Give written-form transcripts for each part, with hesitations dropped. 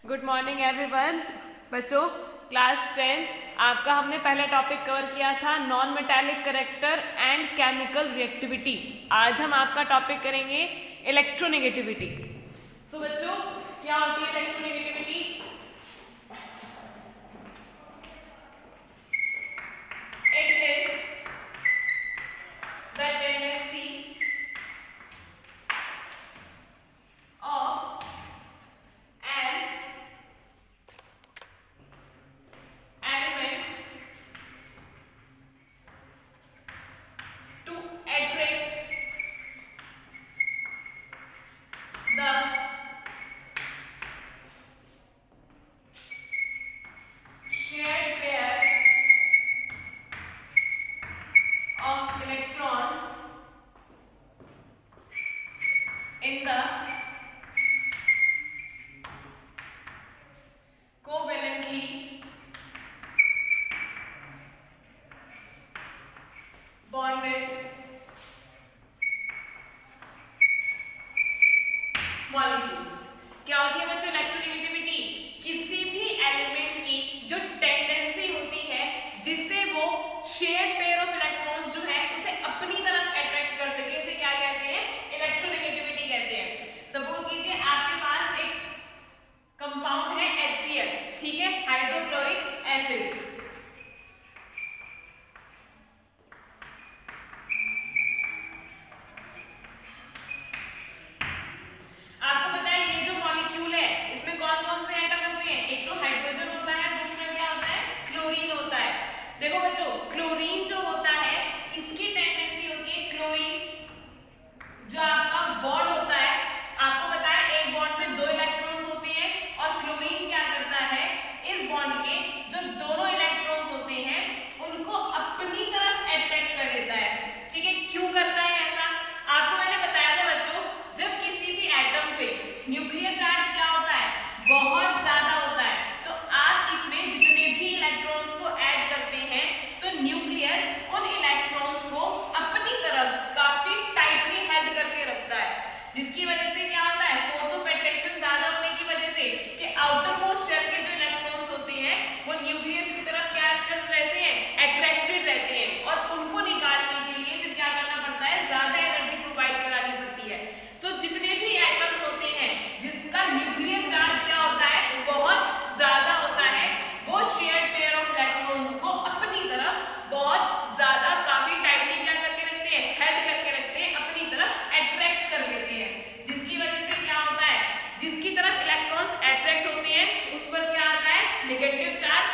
Good morning everyone. बच्चों, class 10th आपका हमने पहला टॉपिक कवर किया था non metallic character and chemical reactivity. आज हम आपका टॉपिक करेंगे इलेक्ट्रोनेगेटिविटी। सो बच्चों, क्या होती है electronegativity? It is the tendency of an element to attract the shared pair of electrons in the covalently bonded molecules. क्या होती है बच्चों इलेक्ट्रोनेगेटिविटी? किसी भी एलिमेंट की जो टेंडेंसी होती है जिससे वो शेयर पेयर ऑफ इलेक्ट्रॉन्स जो है उसे अपनी तरफ अट्रैक्ट कर सके, इसे क्या कहते हैं? इलेक्ट्रोनेगेटिविटी कहते हैं। सपोज कीजिए आपके पास एक कंपाउंड है HCl, ठीक है, हाइड्रोक्लोरिक एसिड। आपको पता है ये जो मॉलिक्यूल है इसमें कौन कौन से एटम होते हैं? एक तो हाइड्रोजन होता है, दूसरा क्या होता है? क्लोरीन होता है। देखो बच्चों, क्लोरीन जो होता है इसकी टेंडेंसी होती है, क्लोरीन जो आपका बॉन्ड होता है, आपको पता है एक बॉन्ड में 2 इलेक्ट्रॉन्स होते हैं और क्लोरीन क्या करता है, इस बॉन्ड के जो दोनों इलेक्ट्रॉन्स होते हैं उनको अपनी तरफ अट्रैक्ट कर लेता है। ठीक है, क्यों करता है ऐसा? आपको मैंने बताया था बच्चों, जब किसी भी एटम पे न्यूक्लियर चार्ज क्या होता है, बहुत ज्यादा होता है, तो आप इसमें जितने भी इलेक्ट्रॉन्स को ऐड करते हैं तो न्यूक्लियस उन इलेक्ट्रॉन्स को अपनी तरफ काफी टाइटली हेल्ड करके रखता है, जिसकी वजह से क्या होता है, फोर्स ऑफ अट्रैक्शन ज्यादा होने की वजह से कि आउटर मोस्ट शेल के जो इलेक्ट्रॉन्स होते हैं वो न्यूक्लियस की तरफ क्या कर रहते हैं, अट्रैक्टेड रहते हैं, और उनको निकालने के लिए फिर क्या करना पड़ता है, ज्यादा एनर्जी प्रोवाइड करानी पड़ती है। तो जितने भी एटम्स होते हैं जिसका न्यूक्लियर चार्ज क्या होता है, बहुत ज्यादा होता है, वो शेयर्ड पेयर ऑफ इलेक्ट्रॉन्स को अपनी तरफ बहुत ज्यादा काफी टाइटली क्या करके रखते हैं, हेल्ड करके रखते हैं, अपनी तरफ अट्रैक्ट कर लेते हैं, जिसकी वजह से क्या होता है, जिसकी तरफ इलेक्ट्रॉन्स अट्रैक्ट होते हैं उस पर क्या आता है, नेगेटिव चार्ज।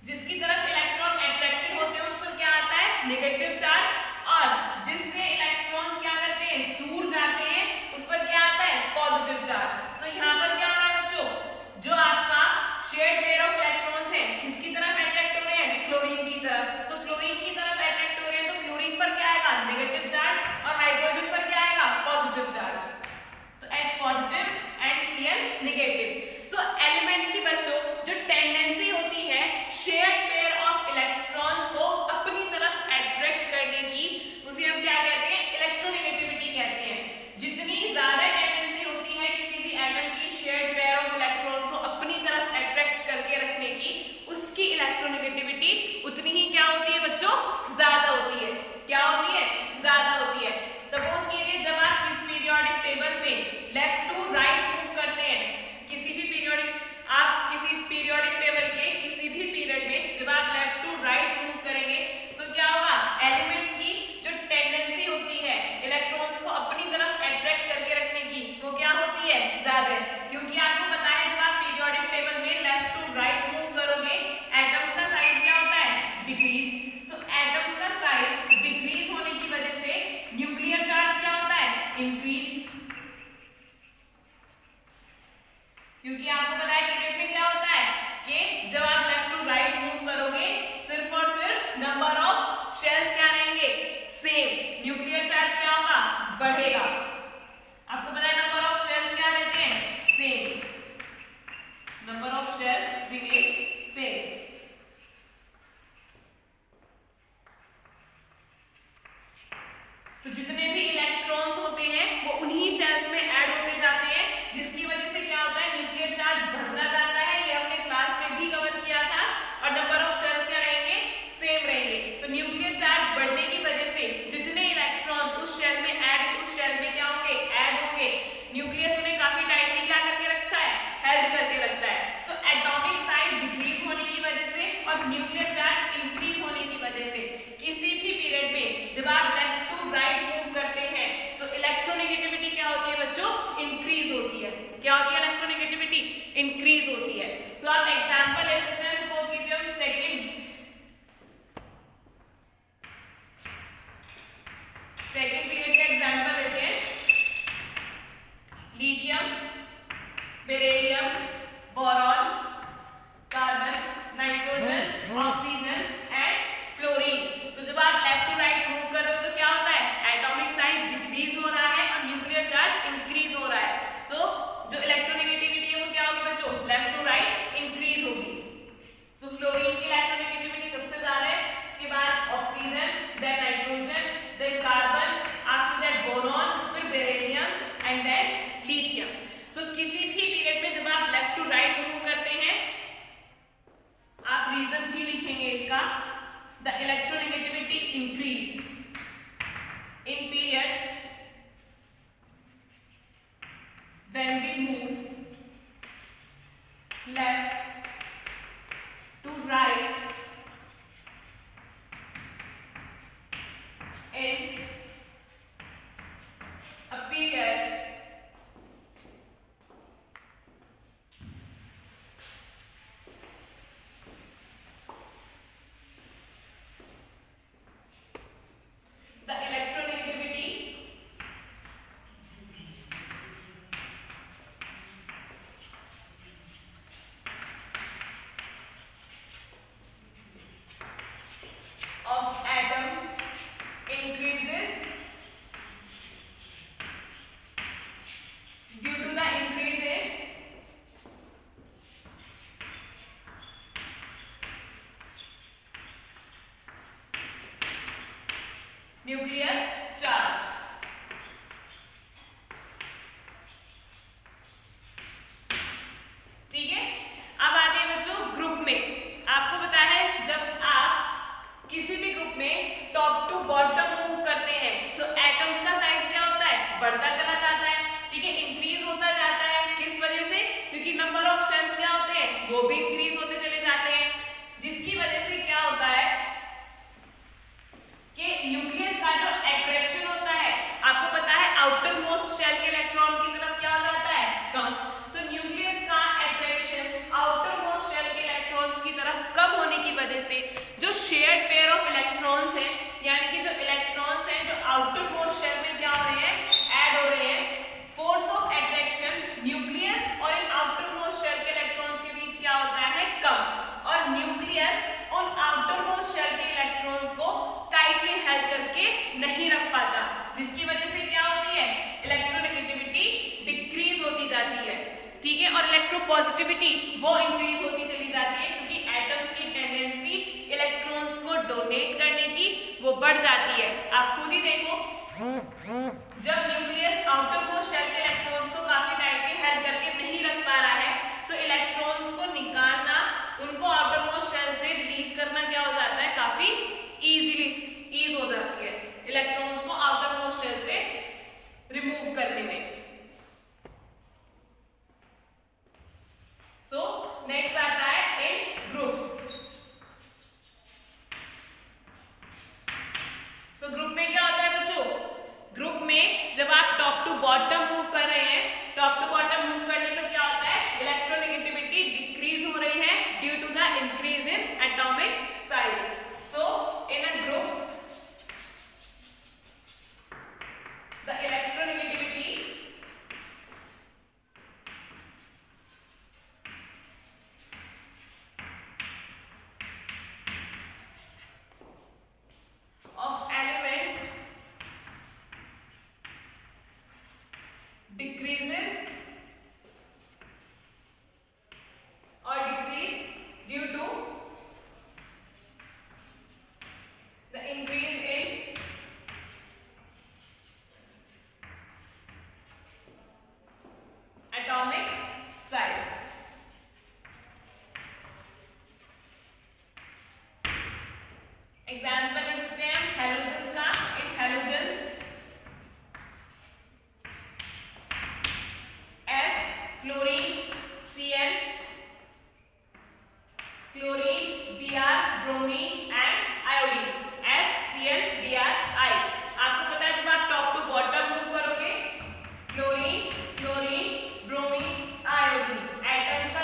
जिसकी तरफ इलेक्ट्रॉन अट्रैक्टेड होते हैं उस पर क्या आता है, नेगेटिव चार्ज, और जिससे इलेक्ट्रॉन्स क्या करते हैं, दूर जाते हैं, उस पर क्या आता है, पॉजिटिव चार्ज। तो यहाँ पर क्या हो रहा है बच्चों, जो आपका शेयर्ड पेयर ऑफ इलेक्ट्रॉन्स है किसकी तरफ अट्रैक्ट हो रहे हैं, क्लोरीन की तरफ। तो क्लोरीन की तरफ अट्रैक्ट हो रहे हैं तो क्लोरीन पर क्या आएगा, नेगेटिव चार्ज, और हाइड्रोजन पर क्या आएगा, पॉजिटिव चार्ज। तो H positive and Cl negative. So elements की बच्चों जो टेंडेंसी होती है शेयर्ड पेयर ऑफ इलेक्ट्रॉन्स को अपनी तरफ अट्रैक्ट करने की, उसे हम क्या कहते हैं, इलेक्ट्रोनेगेटिविटी कहते हैं। जितनी ज्यादा टेंडेंसी होती है किसी भी एटम की शेयर्ड पेयर ऑफ इलेक्ट्रॉन को अपनी तरफ अट्रैक्ट करके रखने की, उसकी इलेक्ट्रोनेगेटिविटी उतनी ही क्या होती है बच्चों, ज्यादा होती है। क्या होती है, ज्यादा होती है। सपोज कीजिए जब आप इस पीरियोडिक टेबल पे लेफ्ट टू राइट मूव करते हैं, किसी भी पीरियोडिक, आप किसी पीरियोडिक टेबल के किसी भी पीरियड में जब आप लेफ्ट टू राइट मूव करेंगे तो क्या होगा, एलिमेंट्स की जो टेंडेंसी होती है इलेक्ट्रॉन्स को अपनी तरफ अट्रैक्ट करके रखने की, वो क्या होती है, ज्यादा। क्योंकि आपको पता है जब आप पीरियोडिक टेबल में लेफ्ट टू राइट मूव करोगे एटम्स का साइज क्या होता है, डिक्रीज। सो एटम्स का साइज डिक्रीज होने की वजह से न्यूक्लियर चार्ज क्या होता है, इंक्रीज। क्योंकि आपको पता है पीरियड में क्या होता है कि जब आप लेफ्ट टू राइट मूव करोगे सिर्फ और सिर्फ नंबर ऑफ शेल्स क्या रहेंगे, सेम, न्यूक्लियर चार्ज क्या होगा, बढ़ेगा। आपको पता है नंबर ऑफ शेल्स क्या रहते हैं, same, number of shells remains same. तो जितने भी इलेक्ट्रॉन्स होते हैं इंक्रीज होती है। सो आप एग्जांपल ले सकते हैं, सपोज कीजिए हम सेकेंड पीरियड का एग्जांपल लेते हैं। Lithium, beryllium, boron, carbon, nitrogen, oxygen and fluorine. तो जब आप लेफ्ट टू राइट मूव कर रहे हो तो क्या होता है, एटॉमिक साइज डिक्रीज हो रहा है और न्यूक्लियर चार्ज इंक्रीज हो रहा है। सो जो इलेक्ट्रोनेगेटिविटी है वो क्या होगी बच्चों, लेफ्ट टू राइट इंक्रीज होगी। सो फ्लोरीन की इलेक्ट्रोनेगेटिविटी सबसे ज्यादा है, इसके बाद oxygen, then nitrogen, then carbon, after that boron, फिर beryllium and then lithium. So किसी भी पीरियड में जब आप लेफ्ट टू राइट मूव करते हैं, आप रीजन भी लिखेंगे इसका, the electronegativity increase in period when we move left to right in a period the electronegativity of atoms increases due to the increase in nuclear charge। ठीक है, अब आते हैं बच्चों ग्रुप में। आपको पता है जब आप किसी भी ग्रुप में टॉप टू बॉटम मूव करते हैं तो एटम्स का साइज क्या होता है, बढ़ता चला जाता है। ठीक है, इंक्रीज होता जाता है। किस वजह से, क्योंकि नंबर ऑफ शेल्स क्या होते हैं, वो भी इंक्रीज होते चले जाते हैं, जिसकी वजह से क्या होता है कि न्यूक्लियस का जो अट्रैक्शन होता है, आपको पता है आउटर मोस्ट शेल के इलेक्ट्रॉन की तरफ क्या हो जाता है, कम। सो न्यूक्लियस का अट्रैक्शन आउटर मोस्ट शेल के इलेक्ट्रॉन्स की तरफ कम होने की वजह से जो शेयर्ड पेयर ऑफ इलेक्ट्रॉन्स हैं, यानी कि जो इलेक्ट्रॉन्स हैं जो आउटर मोस्ट शेल में क्या हो रहे हैं, ऐड हो रहे हैं, फोर्स ऑफ अट्रैक्शन न्यूक्लियस और इन आउटर मोस्ट शेल के इलेक्ट्रॉन्स के बीच क्या होता है, कम। और न्यूक्लियस उन आउटर मोस्ट शेल के इलेक्ट्रॉन्स को टाइटली हेल्ड करके नहीं रख पाता, जिसकी वजह से क्या होती है, इलेक्ट्रोनेगेटिविटी डिक्रीज होती जाती है। ठीक है, और इलेक्ट्रोपॉजिटिविटी वो इंक्रीज होती चली जाती है, क्योंकि एटम्स की टेंडेंसी इलेक्ट्रॉन्स को डोनेट करने की वो बढ़ जाती है। आप खुद ही देखो, जब न्यूक्लियस आउटर मोस्ट शेल के इलेक्ट्रॉन्स को काफी टाइटली हेल्ड करके नहीं रख पा रहा है तो इलेक्ट्रॉन्स को निकालना, उनको आउटर मोस्ट शेल से रिलीज करना क्या हो जाता है, काफी इजीली ईज हो जाती है इलेक्ट्रॉन्स को आउटर मोस्ट शेल से रिमूव करने में। सो नेक्स्ट आता है इन ग्रुप्स। सो ग्रुप में क्या होता है बच्चों, ग्रुप में जब आप टॉप टू बॉटम मूव कर रहे हैं, टॉप टू बॉटम मूव करने पर क्या होता है, इलेक्ट्रोनेगेटिविटी डिक्रीज हो रही है due to the increase in atomic size. So in a group the electronegativity of elements decreases or decrease due to the increase in atomic size। Example ले सकते हैं हैलोजेंस का। इन halogens F fluorine, Cl fluorine, Br bromine and iodine. F Cl Br I। आपको पता है जब आप टॉप टू बॉटम मूव करोगे, fluorine, chlorine, bromine, iodine, atoms का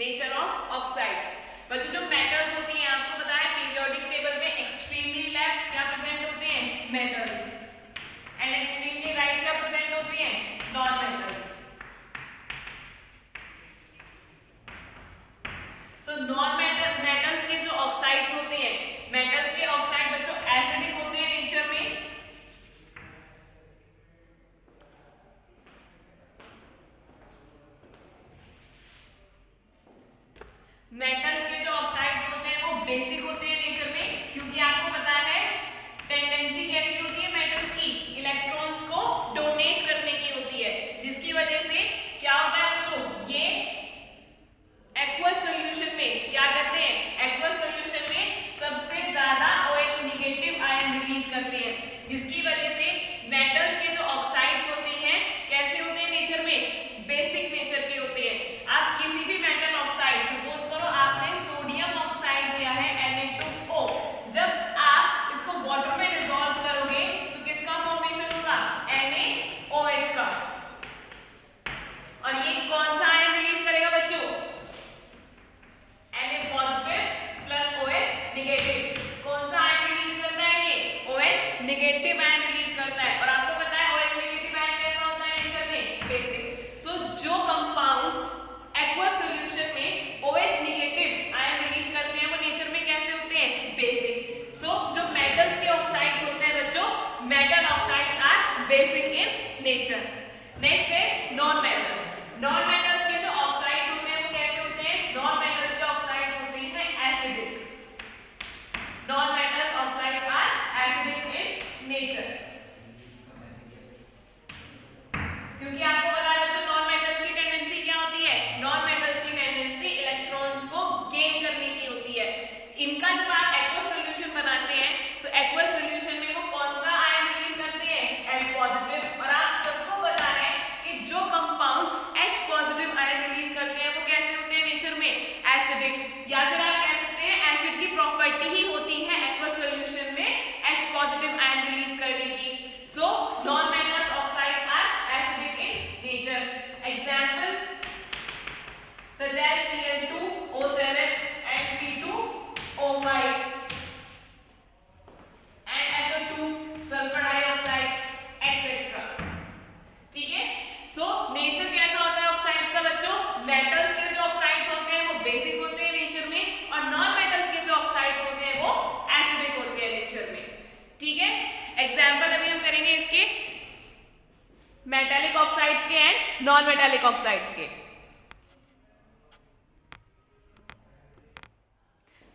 नेचर ऑफ ऑक्साइड्स। बच्चों जो मेटल्स होती हैं आपको पता है पीरियोडिक टेबल में एक्सट्रीमली लेफ्ट क्या प्रेजेंट होते हैं, मेटल्स, एंड एक्सट्रीमली राइट क्या प्रेजेंट होती हैं, नॉन मेटल्स। सो नॉन मेटल्स के जो ऑक्साइड्स होते हैं, मेटल्स के ऑक्साइड बच्चों एसिडिक होते हैं नेचर में, मेटल्स के जो ऑक्साइड्स होते हैं वो बेसिक होते हैं नेचर में, क्योंकि आपको पता है टेंडेंसी कैसी होती है मेटल्स की, इलेक्ट्रॉन्स को डोनेट करने की होती है, जिसकी वजह से क्या होता है बच्चों, ये एक्वस सॉल्यूशन में क्या करते हैं, एक्वस सॉल्यूशन में सबसे ज्यादा OH नेगेटिव आयन रिलीज करते हैं, जिसकी वजह से मेटल्स के जो ऑक्साइड्स होते हैं कैसे होते हैं नेचर में, बेसिक नेचर के होते हैं। आप किसी भी मेटल ऑक्साइड, सपोज करो आपने सोडियम ऑक्साइड लिया है Na2O, जब आप इसको वाटर में डिसॉल्व करोगे तो किसका फॉर्मेशन होगा, NaOH का, और ये कौन सा आयन रिलीज करेगा बच्चों, Na positive plus OH negative. कौन सा आयन रिलीज करता है ये, OH नेगेटिव आयन रिलीज करता है, और आपको पता है OH नेगेटिव आयन कैसा होता है नेचर में, बेसिक। सो जो कंपाउंड्स एक्वस सॉल्यूशन में OH नेगेटिव आयन रिलीज करते हैं वो नेचर में कैसे होते हैं, बेसिक। सो जो मेटल्स के ऑक्साइड्स होते हैं बच्चों, metal oxides are basic in nature. Next है नॉन मेटल्स। नॉन मेटल्स के जो ऑक्साइड्स होते हैं वो कैसे होते हैं, नॉन मेटल्स के ऑक्साइड्स होते हैं acidic. Non metals oxides are acidic in nature, क्योंकि आपको पता है बच्चों नॉन मेटल्स की टेंडेंसी क्या होती है, नॉन मेटल्स की टेंडेंसी इलेक्ट्रॉन्स को गेन करने की होती है। इनका जब आप एक्वस सॉल्यूशन बनाते हैं तो एक्वस सॉल्यूशन में वो कौन सा आयन रिलीज करते हैं, H पॉजिटिव, और आप सबको पता है कि जो compounds H positive ion release करते हैं वो कैसे होते हैं नेचर में, एसिडिक, या फिर आप कह सकते हैं एसिड की प्रॉपर्टी ही होती है एक्वस सॉल्यूशन में H पॉजिटिव आयन रिलीज करने की। So non metals oxides are acidic in nature. Example such as Cl2O7 and P2O5 and SO2 sulphur dioxide etcetera. ठीक है, सो नेचर कैसा होता है ऑक्साइड्स का बच्चों, मेटल्स के जो ऑक्साइड्स होते हैं वो बेसिक होते हैं नेचर में, और नॉन मेटल्स के जो ऑक्साइड्स होते हैं वो एसिडिक होते हैं नेचर में। ठीक है, एग्जांपल अभी हम करेंगे इसके मेटालिक ऑक्साइड्स के एंड नॉन मेटालिक ऑक्साइड्स के।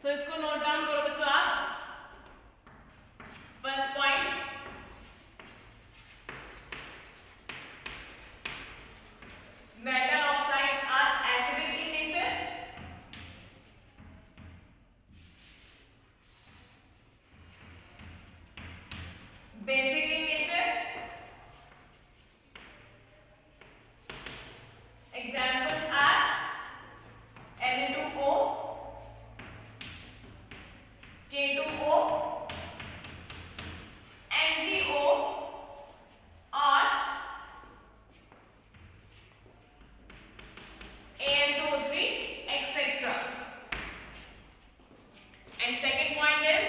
सो इसको नोट डाउन करो बच्चों आप। First point, metal oxides are acidic in nature, basic in nature. Examples are Na2O, K2O, NGO और Al2O3 etc. And second point is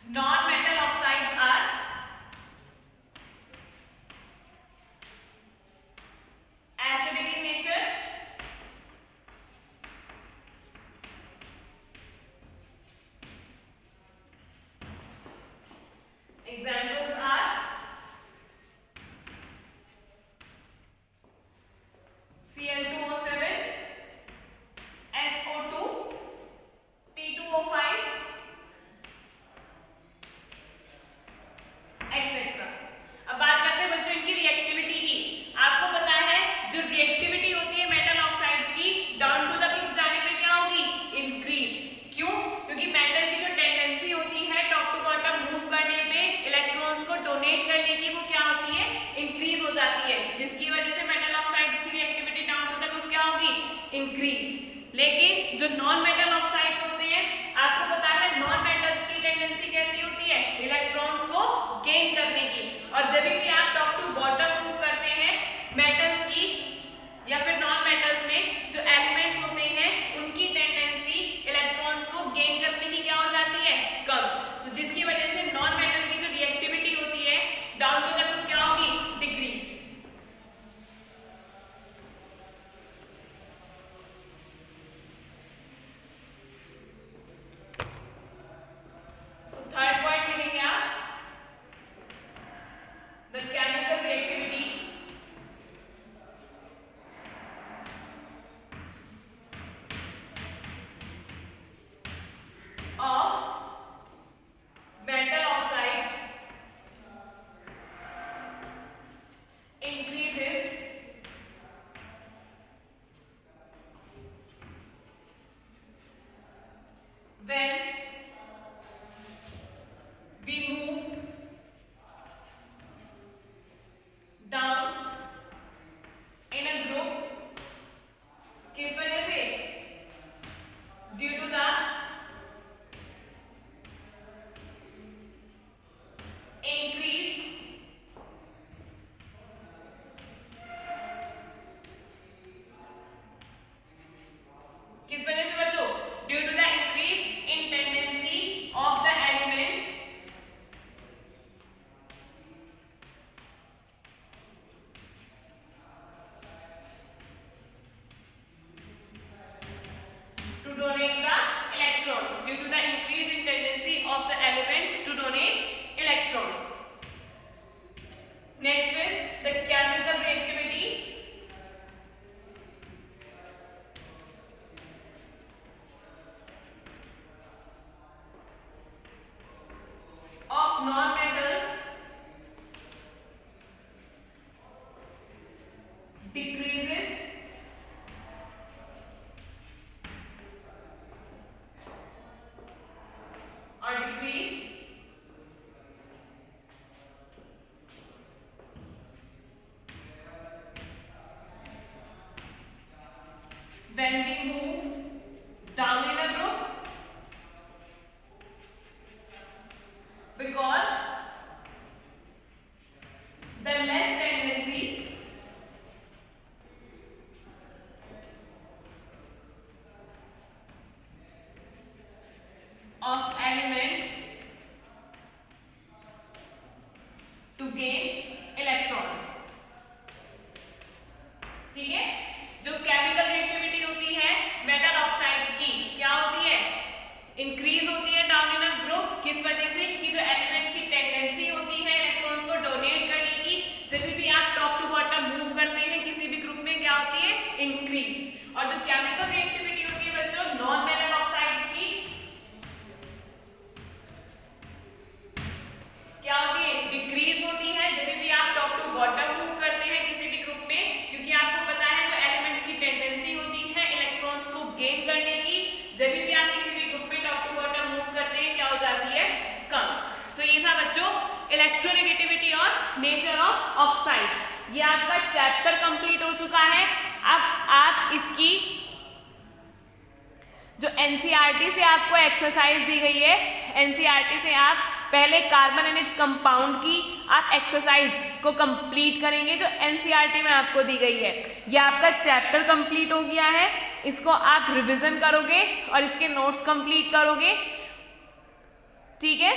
non-metal oxides are acidic in nature, examples are Cl2O7, SO2, P2O5 etcetera. अब बात करते हैं बच्चों इनकी reactivity की। आपको पता है जो रिएक्टिविटी होती है मेटल ऑक्साइड्स की, डाउन टू द ग्रुप जाने पे क्या होगी, इंक्रीज। क्यों, क्योंकि मेटल की जो टेंडेंसी होती है टॉप टू बॉटम मूव करने पे, इलेक्ट्रॉन्स को डोनेट करने की, वो क्या होती है, इंक्रीज हो जाती है, जिसकी वजह से मेटल ऑक्साइड्स की reactivity down to the group क्या होगी, इंक्रीज। लेकिन जो नॉन मेटल ऑक्साइड्स होते हैं, आपको पता है नॉन मेटल्स की टेंडेंसी कैसी होती है, इलेक्ट्रॉन्स को गेन करने की, और जब भी आप टॉप टू बॉटम मूव करते हैं मेटल्स की या फिर because the less tendency of elements to gain electrons. ठीक है, जो केमिकल रिएक्टिविटी होती है मेटल ऑक्साइड्स की क्या होती है, इंक्रीज होती है डाउन इन अ ग्रुप. किस वजह से, क्योंकि जो एलिमेंट्स की टेंडेंसी होती है इलेक्ट्रॉन्स को डोनेट करने की, जब भी आप टॉप टू बॉटम मूव करते हैं किसी भी ग्रुप में, क्या होती है, इंक्रीज. और जो केमिकल रिएक्टिविटी होती है बच्चों नॉन मेटल ऑक्साइड्स की क्या होती है, डिक्रीज होती है जब भी आप टॉप टू बॉटम मूव करते हैं किसी भी ग्रुप में, क्योंकि आपको पता है जो एलिमेंट्स की टेंडेंसी होती है इलेक्ट्रॉन्स को गेन करने की, जब भी आप किसी भी ग्रुप में टॉप टू बॉटम मूव करते हैं क्या हो जाती है, कम. सो ये था बच्चों इलेक्ट्रोनेगेटिविटी और नेचर ऑफ ऑक्साइड्स. ये आपका चैप्टर कंप्लीट हो चुका है. अब आप इसकी जो एनसीईआरटी से आपको एक्सरसाइज दी गई है, एनसीईआरटी से आप पहले कार्बन एंड इट्स कंपाउंड की आप एक्सरसाइज को कंप्लीट करेंगे जो एनसीईआरटी में आपको दी गई है. ये आपका चैप्टर कंप्लीट हो गया है. इसको आप रिवीजन करोगे और इसके नोट्स कंप्लीट करोगे. ठीक है.